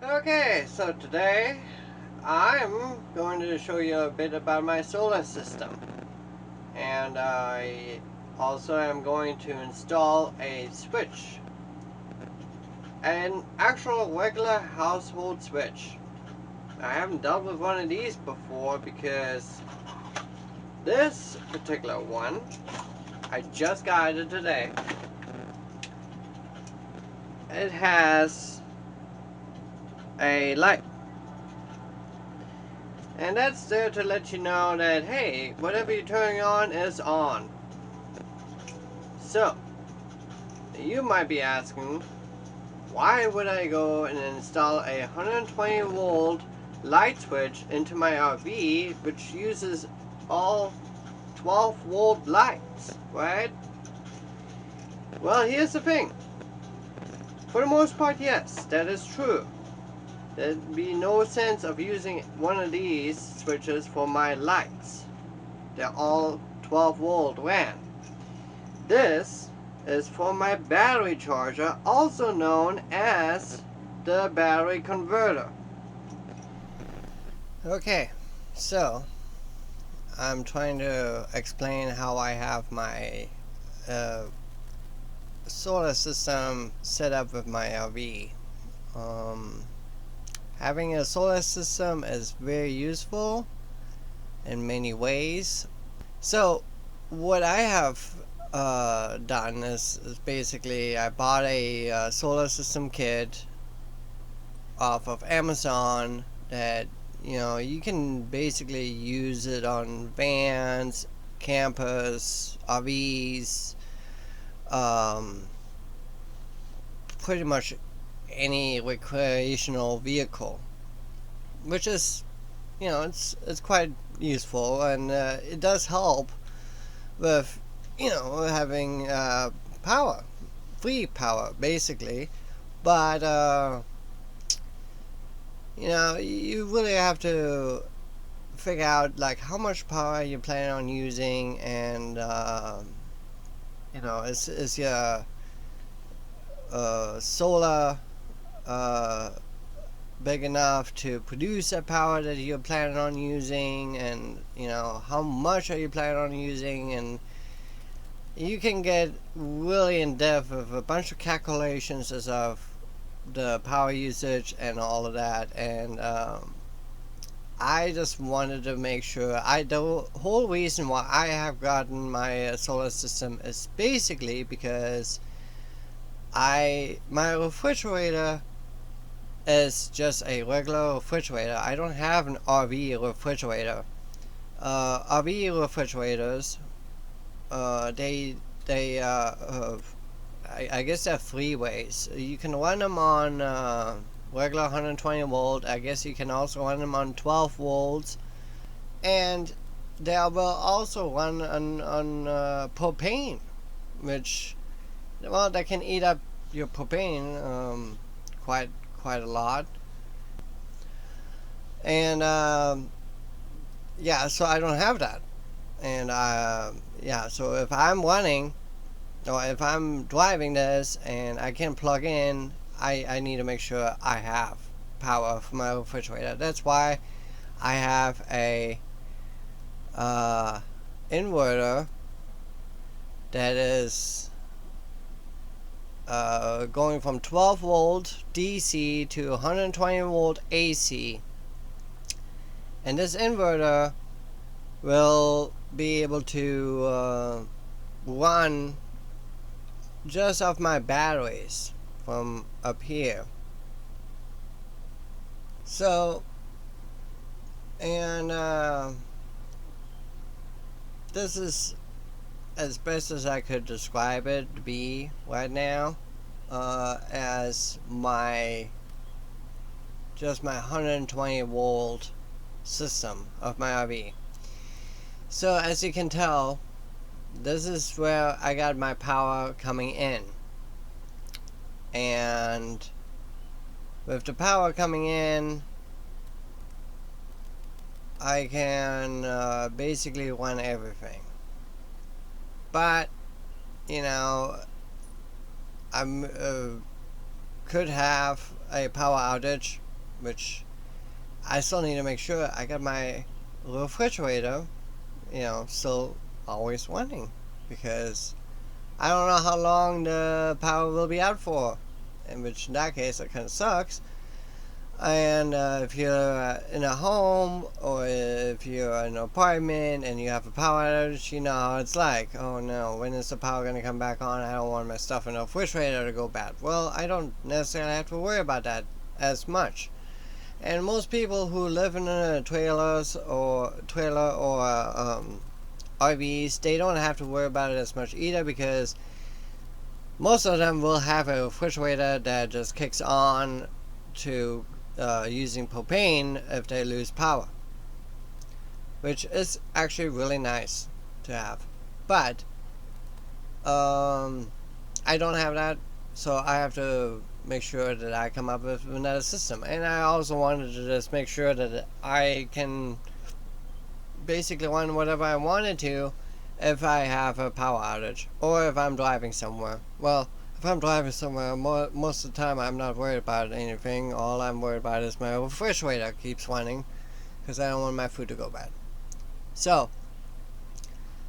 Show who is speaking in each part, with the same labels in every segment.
Speaker 1: Okay, so today I'm going to show you a bit about my solar system. And I also am going to install a switch. An actual regular household switch. I haven't dealt with one of these before because this particular one, I just got it today. It has a light. And that's there to let you know that, hey, whatever you're turning on is on. So, you might be asking, why would I go and install a 120 volt light switch into my RV which uses all 12 volt lights, right? Well, here's the thing. For the most part, yes, that is true. There'd be no sense of using one of these switches for my lights. They're all 12 volt WAN. This is for my battery charger, also known as the battery converter. Okay, so I'm trying to explain how I have my uh, solar system set up with my RV. Having a solar system is very useful in many ways. So what I have done is basically I bought a solar system kit off of Amazon that you can basically use it on vans, campers, RVs, um, pretty much any recreational vehicle, which is it's quite useful, and it does help with having power, free power basically, but you really have to figure out like how much power you plan on using, and is your solar uh, big enough to produce that power that you're planning on using, and how much are you planning on using, and you can get really in depth with a bunch of calculations as of the power usage and all of that, and I just wanted to make sure. The whole reason why I have gotten my solar system is basically because my refrigerator is just a regular refrigerator. I don't have an RV refrigerator. RV refrigerators, I guess there are three ways. You can run them on regular 120 volt. I guess you can also run them on 12 volts, and they will also run on propane, which that can eat up your propane quite a lot. And so I don't have that, and so if I'm running, or if I'm driving this and I can plug in, I need to make sure I have power for my refrigerator. That's why I have a inverter that is going from 12 volt DC to 120 volt AC, and this inverter will be able to run just off my batteries from up here. So, and this is as best as I could describe it to be right now, as my 120 volt system of my RV. So as you can tell, this is where I got my power coming in, and with the power coming in, I can basically run everything. But I'm could have a power outage which I still need to make sure I got my refrigerator, still always running, because I don't know how long the power will be out for, in that case it kind of sucks. And if you're in a home, or if you're in an apartment and you have a power outage, you know how it's like. Oh no, when is the power going to come back on? I don't want my stuff in the refrigerator to go bad. Well, I don't necessarily have to worry about that as much. And most people who live in trailers or RVs, they don't have to worry about it as much either, because most of them will have a refrigerator that just kicks on to using propane if they lose power, which is actually really nice to have. But I don't have that, so I have to make sure that I come up with another system. And I also wanted to just make sure that I can basically run whatever I wanted to if I have a power outage, or if I'm driving somewhere. Well, if I'm driving somewhere, most of the time I'm not worried about anything. All I'm worried about is my refrigerator keeps running, because I don't want my food to go bad. So,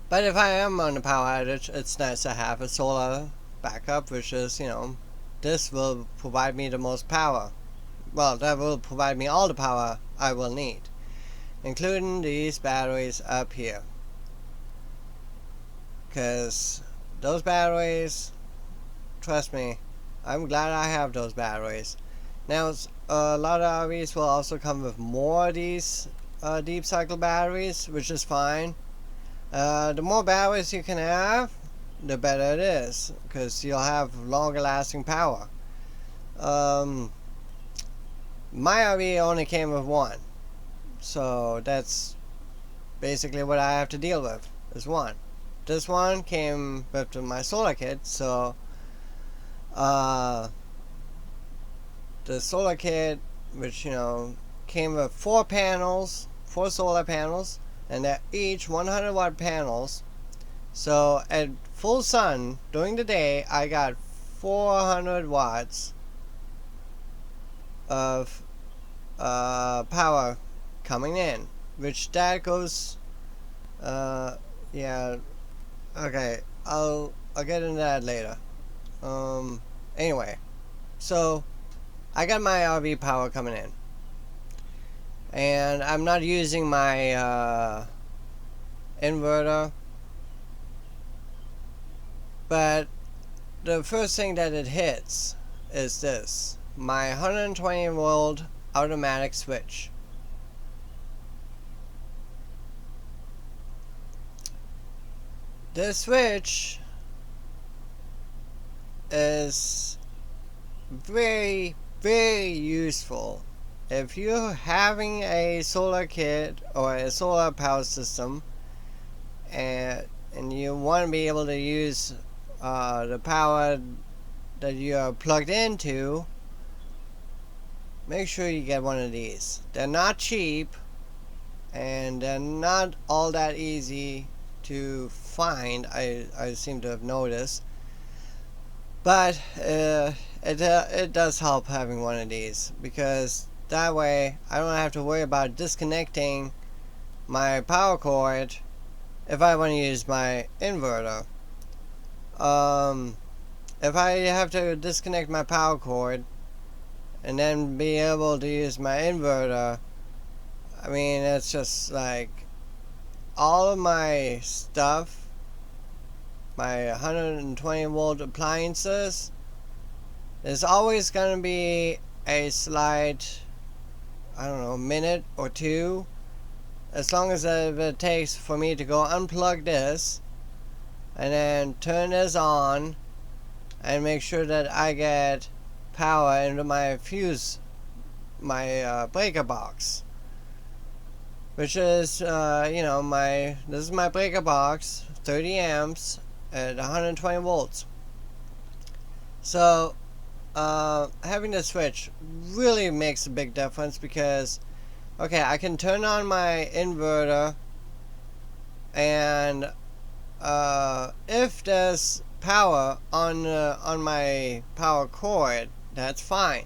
Speaker 1: but if I am on a power outage, it's nice to have a solar backup, which is, this will provide me the most power. Well, that will provide me all the power I will need, including these batteries up here. Because those batteries, trust me, I'm glad I have those batteries. Now, a lot of RVs will also come with more of these deep cycle batteries, which is fine. The more batteries you can have, the better it is, because you'll have longer lasting power. My RV only came with one, so that's basically what I have to deal with, is one. This one came with my solar kit, so the solar kit, which came with four solar panels, and they're each 100-watt panels. So at full sun during the day, I got 400 watts of power coming in, which that goes yeah, okay, I'll get into that later. Anyway, so I got my RV power coming in, and I'm not using my inverter, but the first thing that it hits is this, my 120 volt automatic switch. This switch is very, very useful if you're having a solar kit or a solar power system, and you want to be able to use the power that you are plugged into. Make sure you get one of these. They're not cheap, and they're not all that easy to find, I seem to have noticed, but it does help having one of these, because that way I don't have to worry about disconnecting my power cord if I want to use my inverter. If I have to disconnect my power cord and then be able to use my inverter, I mean, it's just like all of my stuff, my 120 volt appliances, there's always going to be a slight, I don't know, minute or two, as long as it takes for me to go unplug this and then turn this on and make sure that I get power into my fuse, my breaker box, which is this is my breaker box, 30 amps at 120 volts. So having the switch really makes a big difference, because okay, I can turn on my inverter, and if there's power on my power cord, that's fine.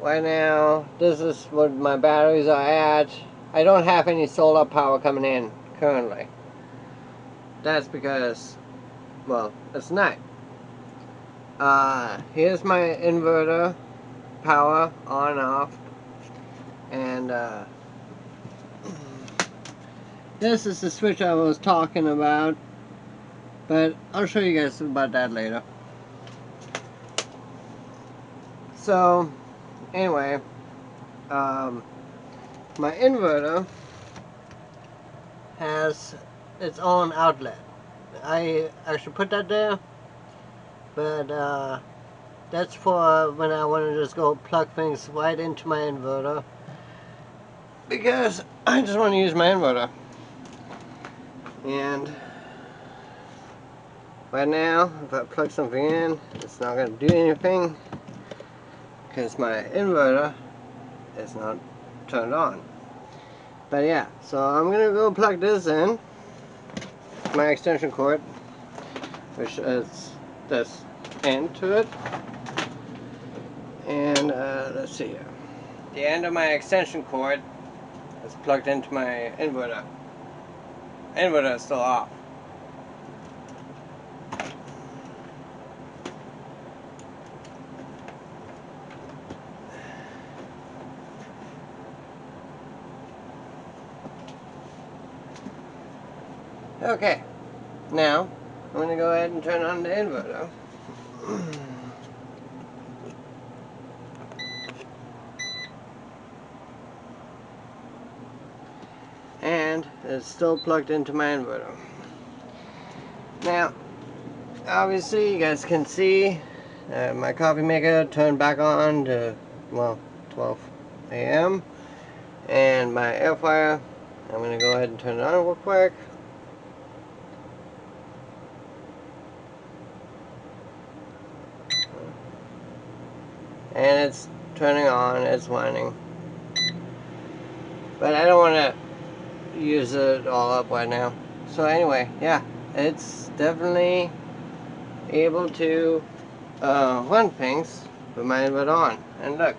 Speaker 1: right now, this is what my batteries are at. I don't have any solar power coming in currently. That's because, well, it's night. Here's my inverter power on off, and this is the switch I was talking about, but I'll show you guys about that later. So anyway, my inverter has its own outlet. I should put that there, but that's for when I want to just go plug things right into my inverter, because I just want to use my inverter. And right now, if I plug something in, it's not going to do anything because my inverter is not turned on. But yeah, so I'm going to go plug this in, my extension cord, which is this end to it. And let's see here. The end of my extension cord is plugged into my inverter. Inverter is still off. Okay, now I'm going to go ahead and turn on the inverter. And it's still plugged into my inverter. Now, obviously you guys can see my coffee maker turned back on to, well, 12 a.m. and my air fryer, I'm going to go ahead and turn it on real quick. And it's turning on, it's running. But I don't want to use it all up right now. So anyway, yeah, it's definitely able to run things with my inverter on. And look,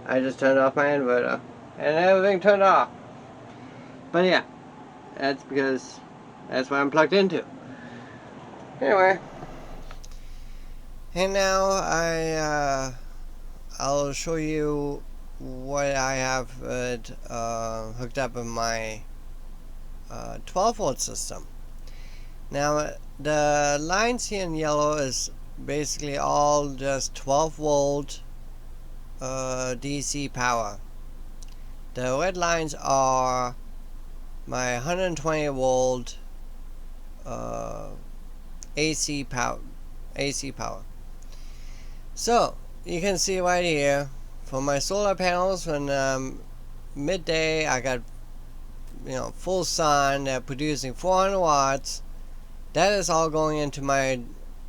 Speaker 1: I just turned off my inverter and everything turned off. But yeah, that's because that's what I'm plugged into. Anyway, and now I'll show you what I have hooked up in my 12 volt system. Now the lines here in yellow is basically all just 12 volt DC power. The red lines are my 120 volt AC power. So you can see right here for my solar panels, when midday I got full sun, they're producing 400 watts. That is all going into my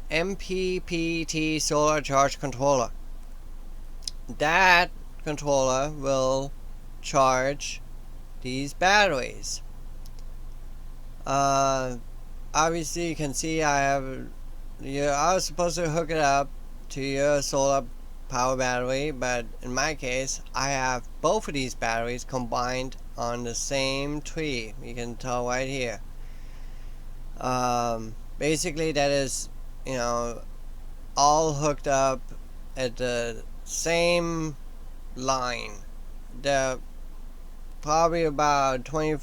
Speaker 1: MPPT solar charge controller. That controller will charge these batteries. Obviously you can see I was supposed to hook it up to your solar power battery, but in my case I have both of these batteries combined on the same tree. You can tell right here. Basically that is all hooked up at the same line. They're probably about 20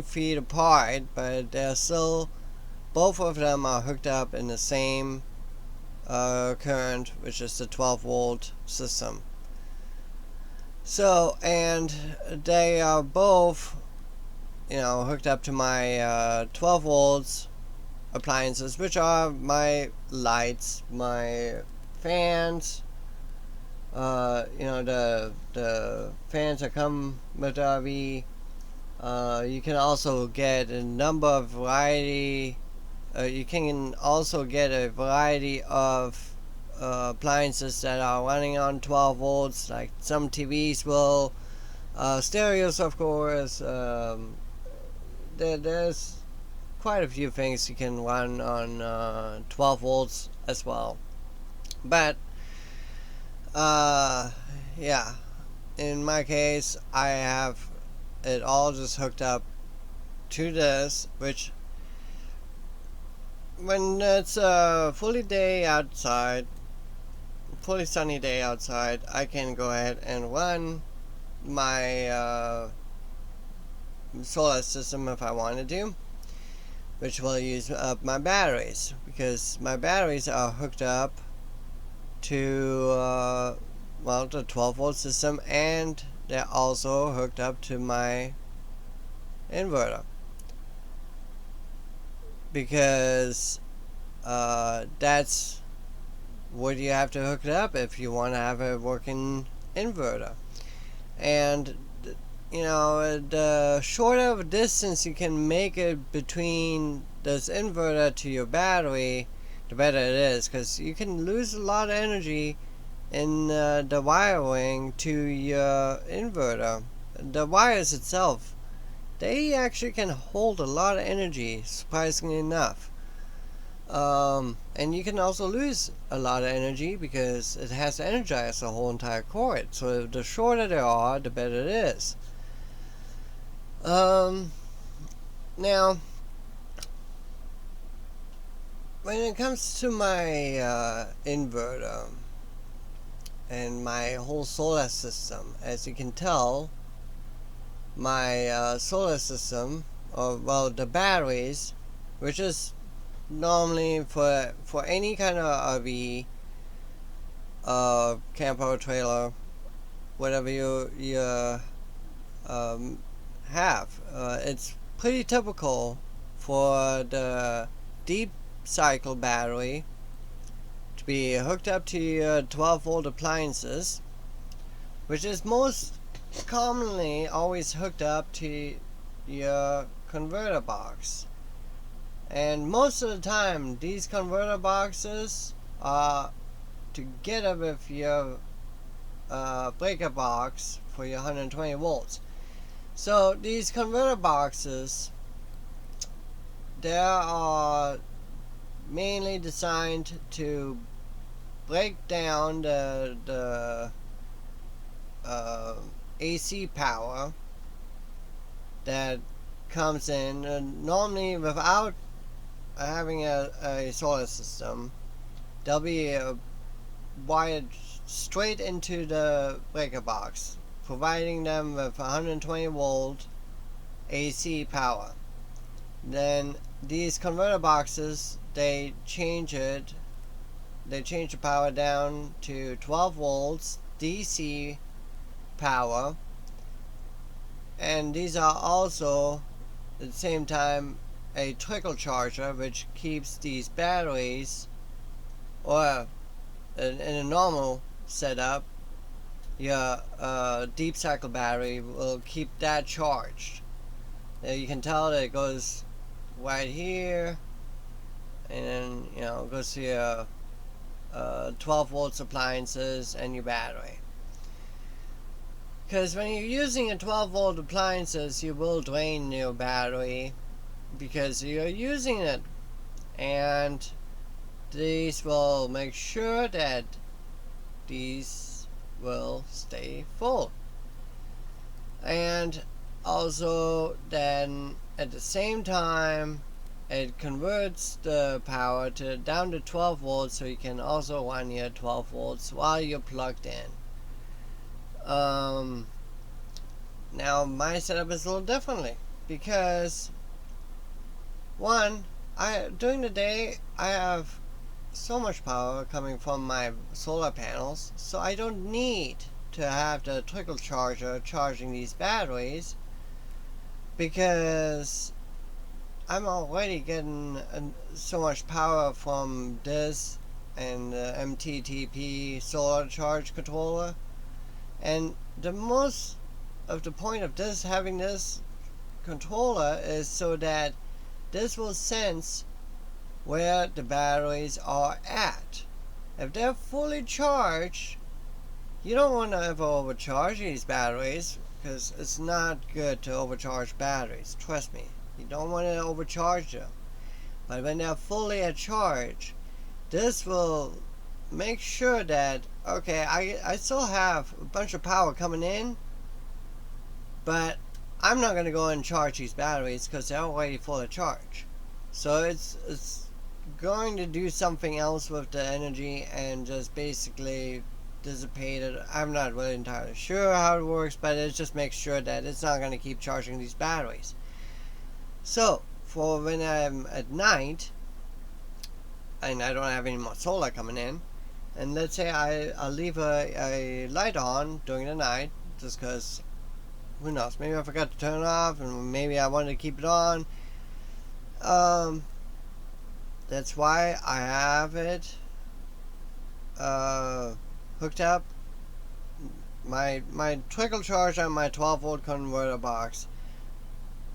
Speaker 1: feet apart, but they're still, both of them are hooked up in the same current, which is the 12 volt system. So, and they are both hooked up to my 12 volts appliances, which are my lights, my fans, the fans that come with the RV. You can also get a number of variety. You can also get a variety of appliances that are running on 12 volts, like some TVs will, stereos of course. There's quite a few things you can run on 12 volts as well. But yeah, in my case, I have it all just hooked up to this, which when it's a fully sunny day outside, I can go ahead and run my solar system if I wanted to, which will use up my batteries, because my batteries are hooked up to the 12 volt system, and they're also hooked up to my inverter, because that's what you have to hook it up if you want to have a working inverter. And you know, the shorter of a distance you can make it between this inverter to your battery, the better it is, because you can lose a lot of energy in the wiring to your inverter. The wires itself, they actually can hold a lot of energy, surprisingly enough. And you can also lose a lot of energy because it has to energize the whole entire cord. So the shorter they are, the better it is. Now, when it comes to my inverter and my whole solar system, as you can tell, my solar system, or well, the batteries, which is normally for any kind of RV, camper, trailer, whatever you have. It's pretty typical for the deep cycle battery to be hooked up to your 12 volt appliances, which is most commonly always hooked up to your converter box. And most of the time, these converter boxes are together with your breaker box for your 120 volts. So these converter boxes, they are mainly designed to break down the AC power that comes in, normally without having a solar system. They'll be wired straight into the breaker box, providing them with 120 volt AC power. Then these converter boxes, they change the power down to 12 volts DC power, and these are also at the same time a trickle charger, which keeps these batteries, or in a normal setup, your deep cycle battery will keep that charged. Now you can tell that it goes right here, and then it goes to your 12 volts appliances and your battery. Because when you're using a 12 volt appliances, you will drain your battery because you're using it, and these will make sure that these will stay full. And also then at the same time, it converts the power down to 12 volts, so you can also run your 12 volts while you're plugged in. Now my setup is a little differently, because during the day I have so much power coming from my solar panels, so I don't need to have the trickle charger charging these batteries, because I'm already getting so much power from this and the MTTP solar charge controller. And the most of the point of this, having this controller, is so that this will sense where the batteries are at. If they're fully charged, you don't want to ever overcharge these batteries, because it's not good to overcharge batteries, trust me. You don't want to overcharge them. But when they're fully at charge, this will make sure that, okay, I still have a bunch of power coming in, but I'm not going to go and charge these batteries because they're already full of charge. So it's going to do something else with the energy and just basically dissipate it. I'm not really entirely sure how it works, but it just makes sure that it's not going to keep charging these batteries. So for when I'm at night and I don't have any more solar coming in, and let's say I'll leave a light on during the night just because, who knows, maybe I forgot to turn it off and maybe I wanted to keep it on. That's why I have it hooked up. My trickle charge on my 12 volt converter box.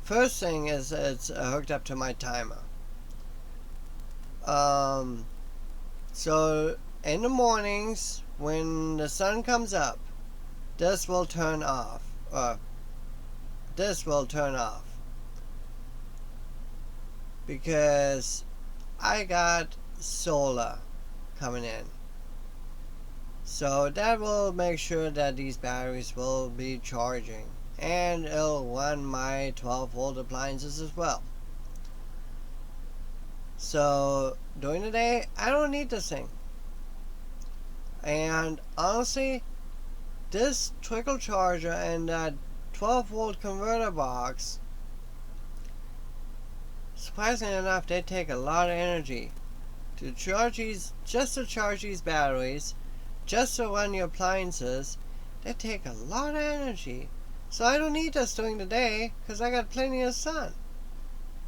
Speaker 1: First thing is it's hooked up to my timer. So in the mornings when the sun comes up, this will turn off. This will turn off because I got solar coming in. So that will make sure that these batteries will be charging, and it'll run my 12 volt appliances as well. So during the day I don't need this thing. And honestly, this trickle charger and that 12 volt converter box, surprisingly enough, they take a lot of energy to charge these, just to charge these batteries, just to run your appliances. They take a lot of energy. So I don't need this during the day because I got plenty of sun.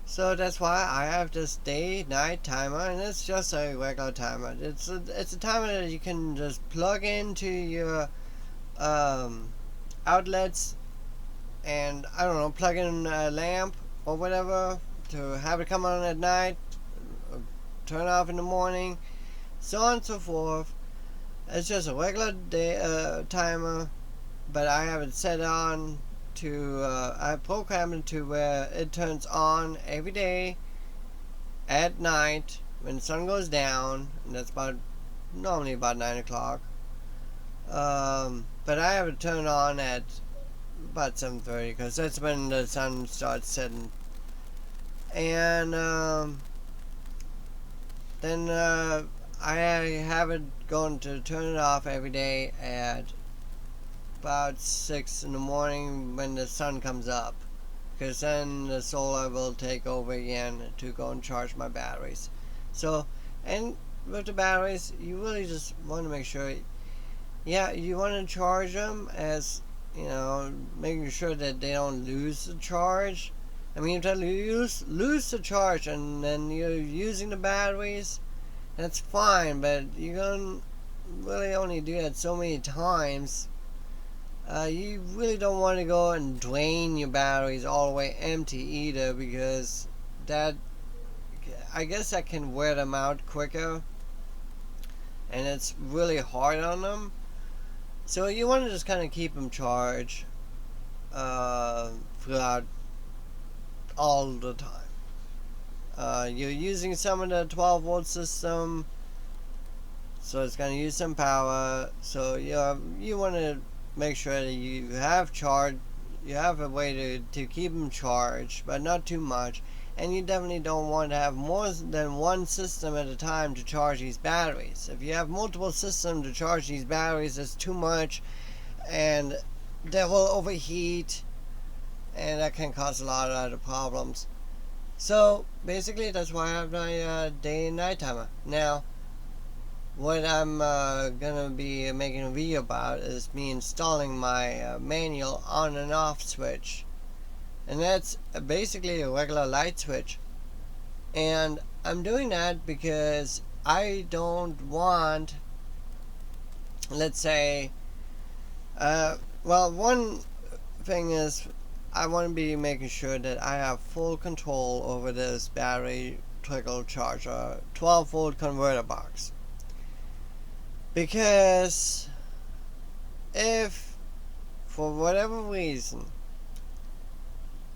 Speaker 1: So that's why I have this day-night timer, and it's just a regular timer. It's a timer that you can just plug into your outlets, and I don't know, plug in a lamp or whatever to have it come on at night, turn off in the morning, so on and so forth. It's just a regular day timer, but I have it set on to I program it to where it turns on every day at night when the sun goes down, and that's normally about 9 o'clock. But I have it turned on at about 7:30 because that's when the sun starts setting. And then I have it going to turn it off every day at about 6 in the morning when the sun comes up, because then the solar will take over again to go and charge my batteries. So, and with the batteries, you really just want to make sure, yeah, you want to charge them as, you know, making sure that they don't lose the charge. I mean, if they lose the charge and then you're using the batteries, that's fine, but you're going to really only do that so many times. You really don't want to go and drain your batteries all the way empty either, because that, I guess that can wear them out quicker, and it's really hard on them. So you want to just kind of keep them charged throughout all the time. You're using some of the 12 volt system, so it's going to use some power. So you want to make sure that you have a way to keep them charged, but not too much. And you definitely don't want to have more than one system at a time to charge these batteries. If you have multiple systems to charge these batteries, it's too much, and they will overheat, and that can cause a lot of other problems. So basically, that's why I have my day and night timer. Now, what I'm gonna be making a video about is me installing my manual on and off switch, and that's basically a regular light switch. And I'm doing that because I don't want, let's say, well, one thing is I want to be making sure that I have full control over this battery trickle charger 12 volt converter box. Because if for whatever reason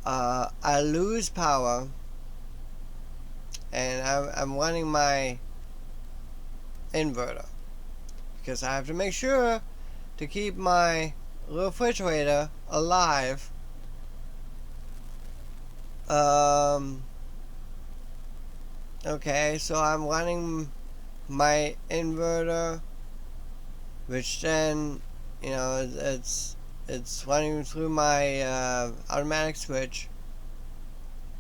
Speaker 1: I lose power and I'm running my inverter because I have to make sure to keep my refrigerator alive. Okay, so I'm running my inverter, which then, you know, it's running through my automatic switch.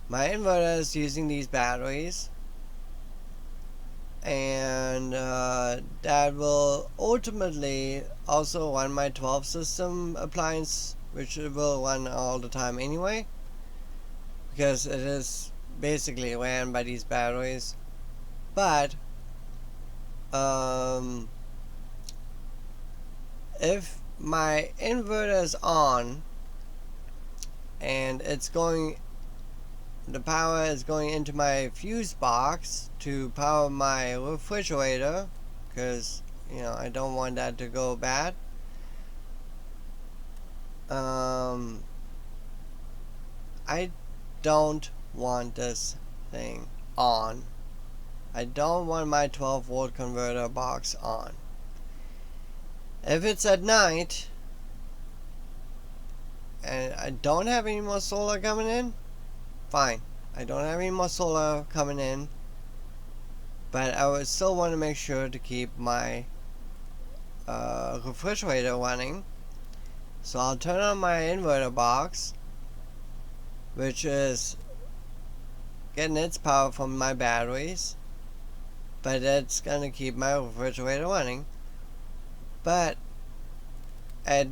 Speaker 1: My inverter is using these batteries, and that will ultimately also run my 12 system appliance, which it will run all the time anyway, because it is basically ran by these batteries. But if my inverter is on and the power is going into my fuse box to power my refrigerator, because you know I don't want that to go bad. I don't want this thing on. I don't want my 12 volt converter box on. If it's at night and I don't have any more solar coming in, fine. I don't have any more solar coming in, but I would still want to make sure to keep my refrigerator running. So I'll turn on my inverter box, which is getting its power from my batteries, but it's going to keep my refrigerator running. But at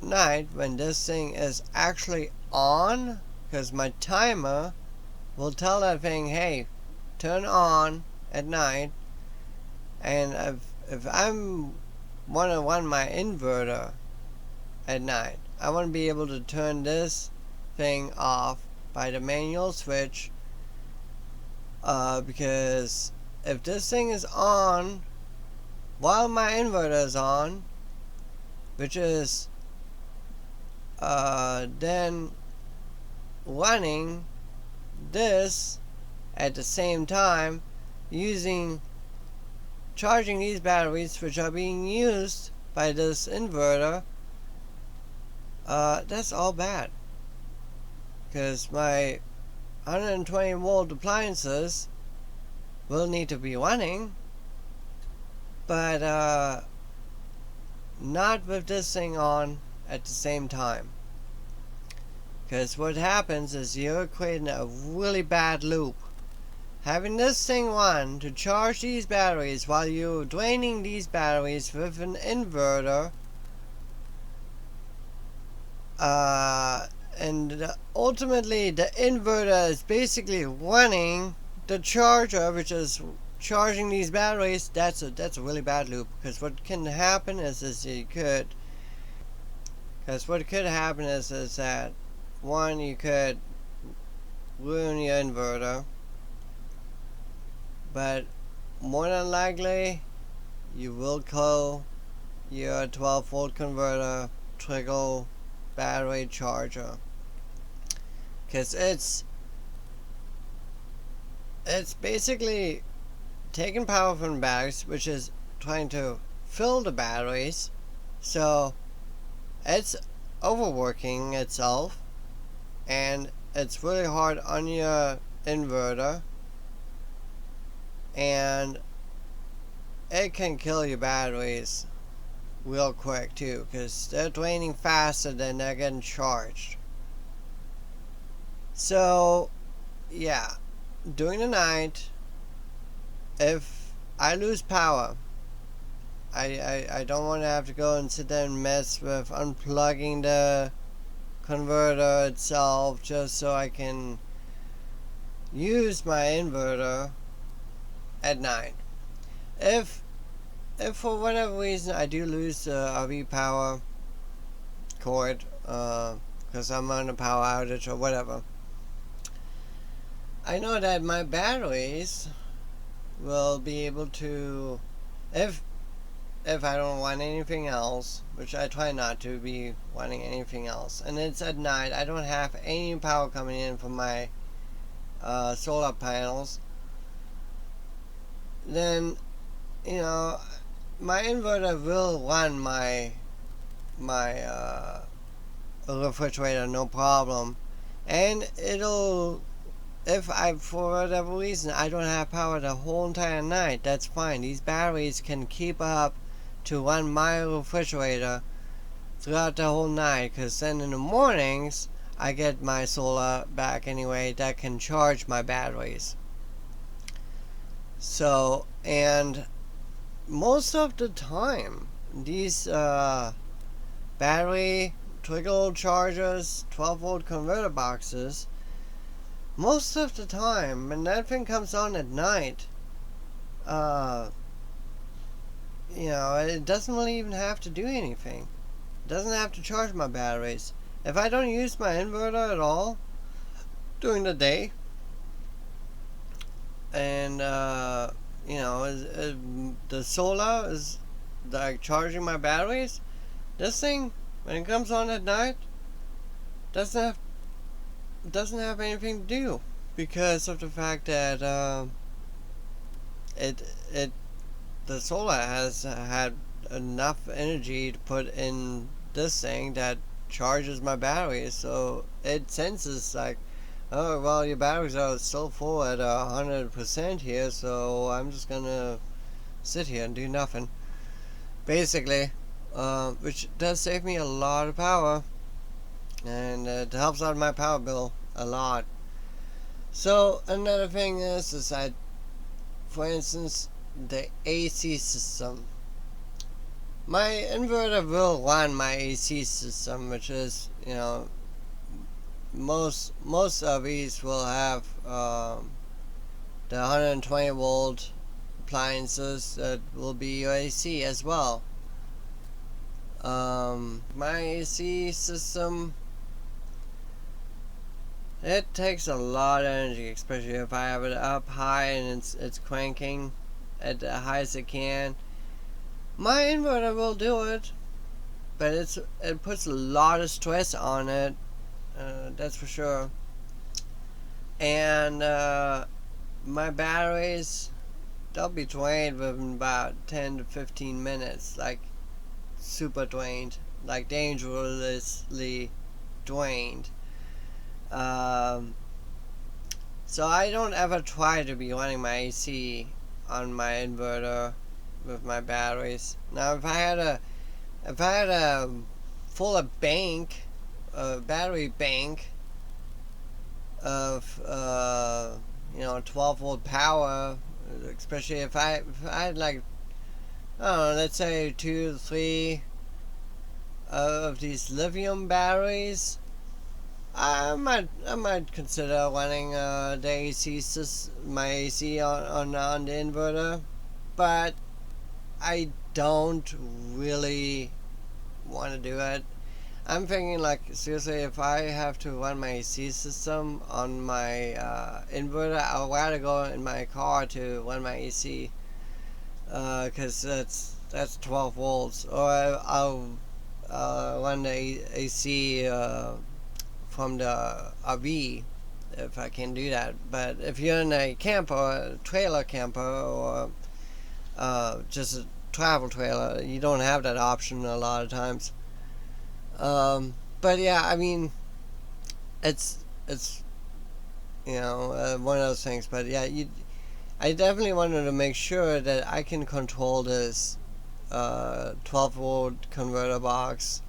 Speaker 1: night, when this thing is actually on, because my timer will tell that thing, hey, turn on at night, and if I'm want to run my inverter at night, I want to be able to turn this thing off by the manual switch, because if this thing is on while my inverter is on, which is then running this at the same time, charging these batteries which are being used by this inverter, that's all bad, because my 120 volt appliances will need to be running, but not with this thing on at the same time. Because what happens is you're creating a really bad loop. Having this thing run to charge these batteries while you're draining these batteries with an inverter, and ultimately the inverter is basically running the charger, which is charging these batteries. That's a really bad loop, because what can happen is that one, you could ruin your inverter, but more than likely you will kill your 12 volt converter trickle battery charger, because it's basically taking power from the batteries, which is trying to fill the batteries, so it's overworking itself, and it's really hard on your inverter, and it can kill your batteries real quick too, because they're draining faster than they're getting charged. So yeah, during the night, if I lose power, I don't want to have to go and sit there and mess with unplugging the converter itself just so I can use my inverter at night. If for whatever reason I do lose the RV power cord, because I'm on a power outage or whatever, I know that my batteries will be able to, if if I don't want anything else, which I try not to be wanting anything else, and it's at night, I don't have any power coming in from my solar panels, then, you know, my inverter will run my refrigerator no problem, and it'll, if I, for whatever reason, I don't have power the whole entire night, that's fine. These batteries can keep up to run my refrigerator throughout the whole night, because then in the mornings I get my solar back anyway that can charge my batteries. So, and most of the time, these battery trickle chargers, 12-volt converter boxes, most of the time, when that thing comes on at night, it doesn't really even have to do anything. It doesn't have to charge my batteries. If I don't use my inverter at all during the day, and the solar is like charging my batteries, this thing, when it comes on at night, doesn't have anything to do, because of the fact that the solar has had enough energy to put in this thing that charges my batteries, so it senses like, oh well, your batteries are still full at 100% here, so I'm just gonna sit here and do nothing, basically, which does save me a lot of power, and it helps out my power bill a lot. So another thing is that, for instance, the AC system. My inverter will run my AC system, which is, most of these will have the 120 volt appliances that will be your AC as well. My AC system, it takes a lot of energy, especially if I have it up high and it's cranking at the highest it can. My inverter will do it, but it puts a lot of stress on it, that's for sure. And my batteries, they'll be drained within about 10 to 15 minutes, like super drained, like dangerously drained. So I don't ever try to be running my AC on my inverter with my batteries. Now, if I had a full bank, a battery bank of 12 volt power, especially if I had, like, I don't know, let's say 2 to 3 of these lithium batteries, I might consider running my AC on the inverter, but I don't really want to do it. I'm thinking, like, seriously, if I have to run my AC system on my inverter, I'll rather go in my car to run my AC, because that's 12 volts, or I'll run the AC from the RV if I can do that. But if you're in a camper, a trailer camper, or just a travel trailer, you don't have that option a lot of times. But yeah, I mean, it's one of those things. But yeah, I definitely wanted to make sure that I can control this 12 volt converter box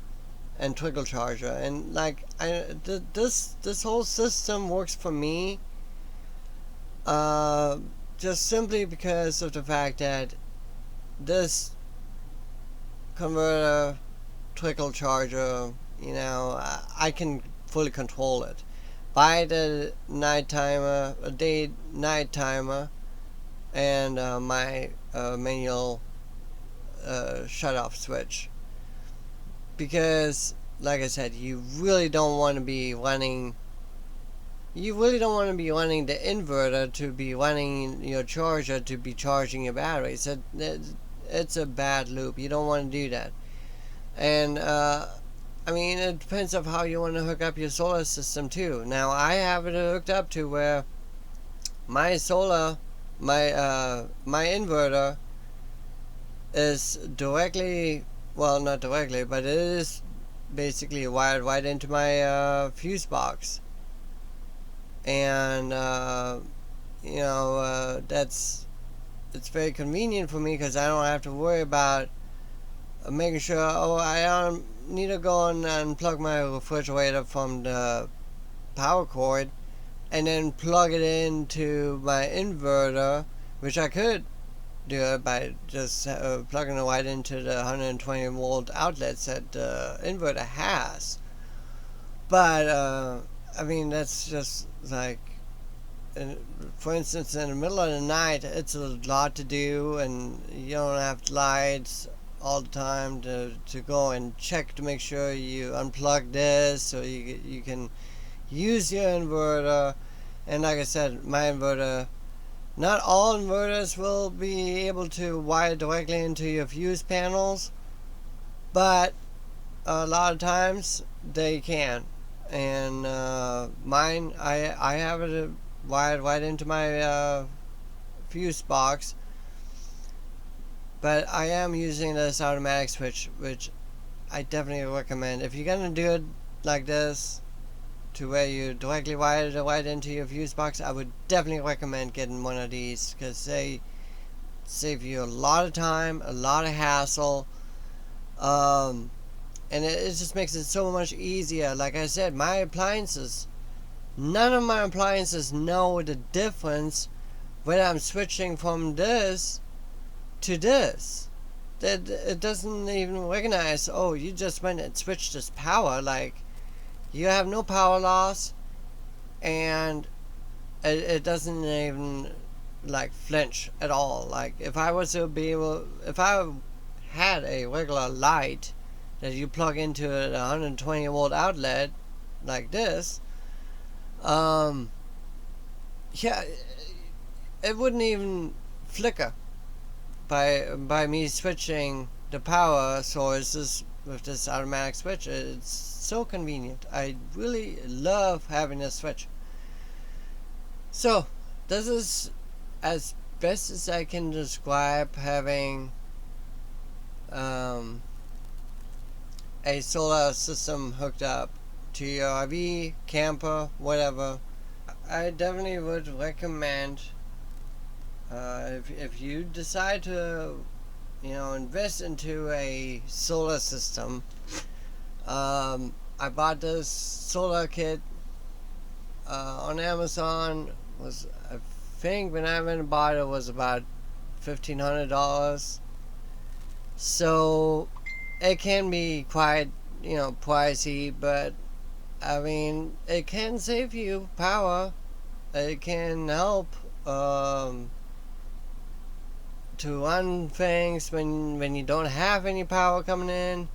Speaker 1: and trickle charger, and like this whole system works for me, just simply because of the fact that this converter trickle charger, I can fully control it by the night timer, a day night timer, and my manual shut off switch. Because, like I said, you really don't want to be running the inverter to be running your charger to be charging your batteries. it's a bad loop. You don't want to do that. And I mean, it depends on how you want to hook up your solar system too. Now I have it hooked up to where my solar, my inverter is directly, well, not directly, but it is basically wired right into my fuse box. And it's very convenient for me because I don't have to worry about making sure, oh, I don't need to go and unplug my refrigerator from the power cord and then plug it into my inverter, which I could do it by just plugging it right into the 120 volt outlets that the inverter has. But I mean, that's just like, for instance, in the middle of the night, it's a lot to do, and you don't have lights all the time to go and check to make sure you unplug this so you can use your inverter. And like I said, my inverter, not all inverters will be able to wire directly into your fuse panels, but a lot of times they can. And mine, I have it wired right into my fuse box, but I am using this automatic switch, which I definitely recommend. If you're gonna do it like this, to where you directly wire it right into your fuse box, I would definitely recommend getting one of these, because they save you a lot of time, a lot of hassle, and it just makes it so much easier. Like I said, my appliances, none of my appliances know the difference when I'm switching from this to this. That it doesn't even recognize, oh, you just went and switched this power. Like, you have no power loss, and it doesn't even like flinch at all. Like, if I was to be able, if I had a regular light that you plug into a 120 volt outlet like this, yeah, it wouldn't even flicker by me switching the power sources with this automatic switch. It's so convenient. I really love having this switch. So this is as best as I can describe having a solar system hooked up to your RV, camper, whatever. I definitely would recommend, if you decide to, invest into a solar system. I bought this solar kit on Amazon. I think when I went and bought it was about $1,500. So it can be quite, pricey, but I mean, it can save you power. It can help to run things when you don't have any power coming in.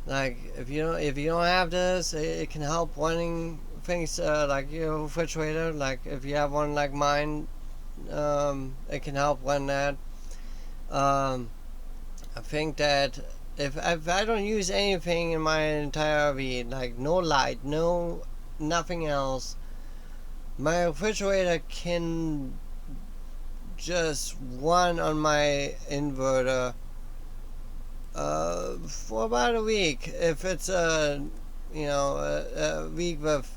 Speaker 1: Like, if you don't have this, it can help running things like your refrigerator. Like, if you have one like mine, it can help run that. I think that if I don't use anything in my entire RV, like no light, nothing else, my refrigerator can just run on my inverter for about a week. If it's a week with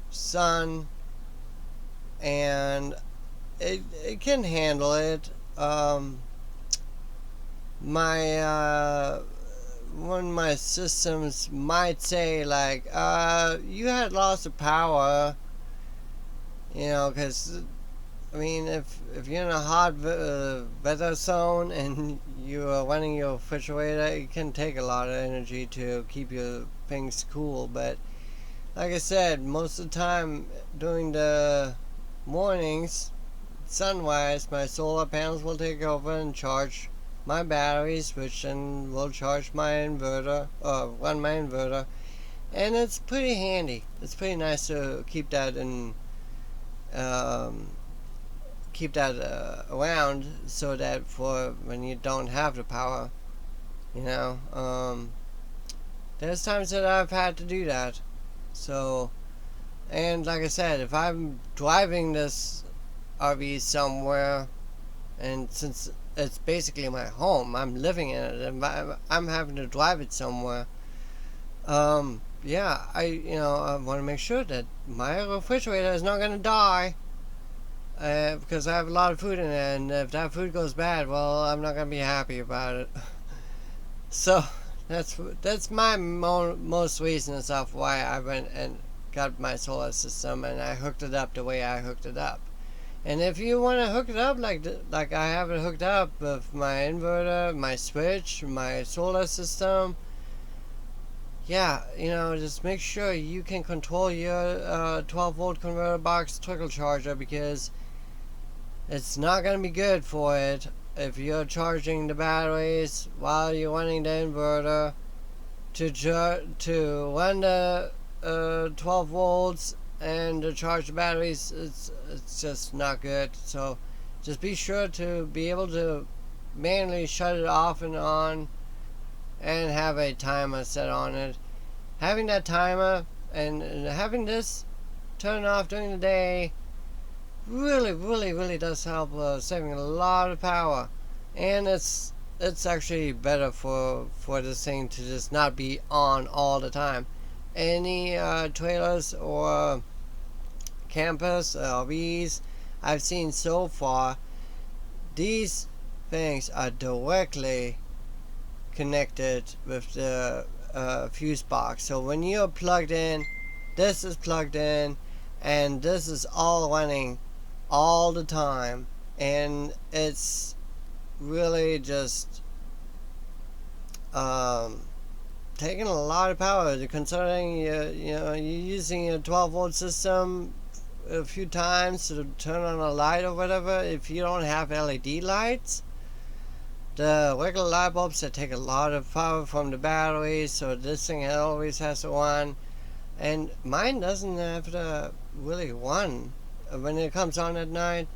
Speaker 1: sun, and it can handle it. My one of my systems might say, like, you had loss of power, because I mean, if you're in a hot weather zone and you are running your refrigerator, it can take a lot of energy to keep your things cool. But like I said, most of the time during the mornings, sunrise, my solar panels will take over and charge my batteries, which then will charge my inverter, run my inverter. And it's pretty handy. It's pretty nice to keep that in, keep that around so that for when you don't have the power, you know, there's times that I've had to do that. So, and like I said, if I'm driving this RV somewhere, and since it's basically my home, I'm living in it, and I'm having to drive it somewhere. Yeah, I want to make sure that my refrigerator is not gonna die, because I have a lot of food in it, and if that food goes bad, well, I'm not gonna be happy about it. So that's my most reason stuff why I went and got my solar system, and I hooked it up the way I hooked it up. And if you want to hook it up like I have it hooked up with my inverter, my switch, my solar system, yeah, just make sure you can control your 12 volt converter box trickle charger, because it's not going to be good for it if you're charging the batteries while you're running the inverter to run the 12 volts and to charge the batteries. It's just not good. So just be sure to be able to manually shut it off and on, and have a timer set on it. Having that timer and having this turn off during the day really does help saving a lot of power. And it's actually better for this thing to just not be on all the time. Any trailers or campus RVs I've seen so far, these things are directly connected with the fuse box. So when you're plugged in, this is plugged in, and this is all running all the time, and it's really just taking a lot of power, considering you're using a 12 volt system a few times to turn on a light or whatever. If you don't have LED lights, the regular light bulbs that take a lot of power from the batteries, so this thing always has to run. And mine doesn't have to really run when it comes on at night.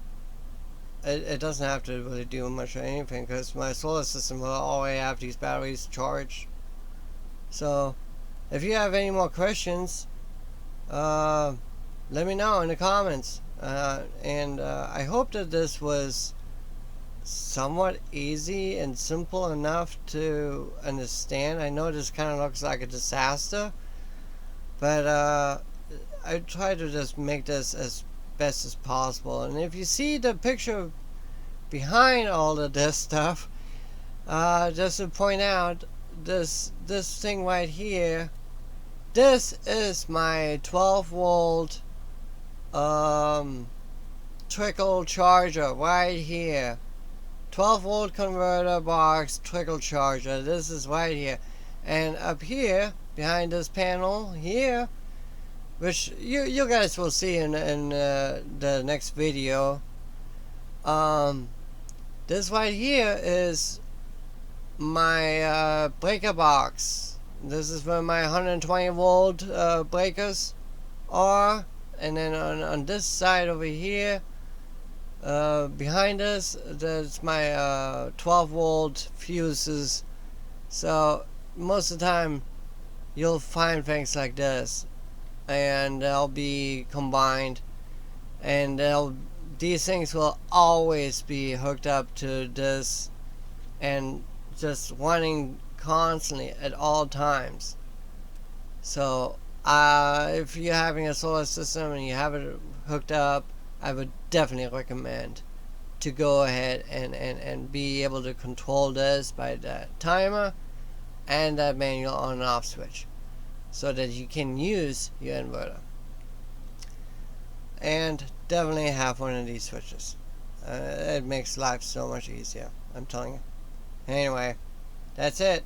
Speaker 1: It doesn't have to really do much of anything, because my solar system will always have these batteries charged. So if you have any more questions, let me know in the comments. And I hope that this was somewhat easy and simple enough to understand. I know this kind of looks like a disaster, but I try to just make this as best as possible. And if you see the picture behind all of this stuff, just to point out, this thing right here, this is my 12 volt trickle charger right here. 12 volt converter box trickle charger. This is right here. And up here behind this panel here, which you guys will see in the next video, this right here is my breaker box. This is where my 120 volt breakers are. And then on this side over here, behind us, that's my 12 volt fuses. So most of the time you'll find things like this, and they'll be combined, and these things will always be hooked up to this and just running constantly at all times. So if you're having a solar system and you have it hooked up, I would definitely recommend to go ahead and be able to control this by that timer and that manual on and off switch, so that you can use your inverter. And definitely have one of these switches. It makes life so much easier, I'm telling you. Anyway, that's it.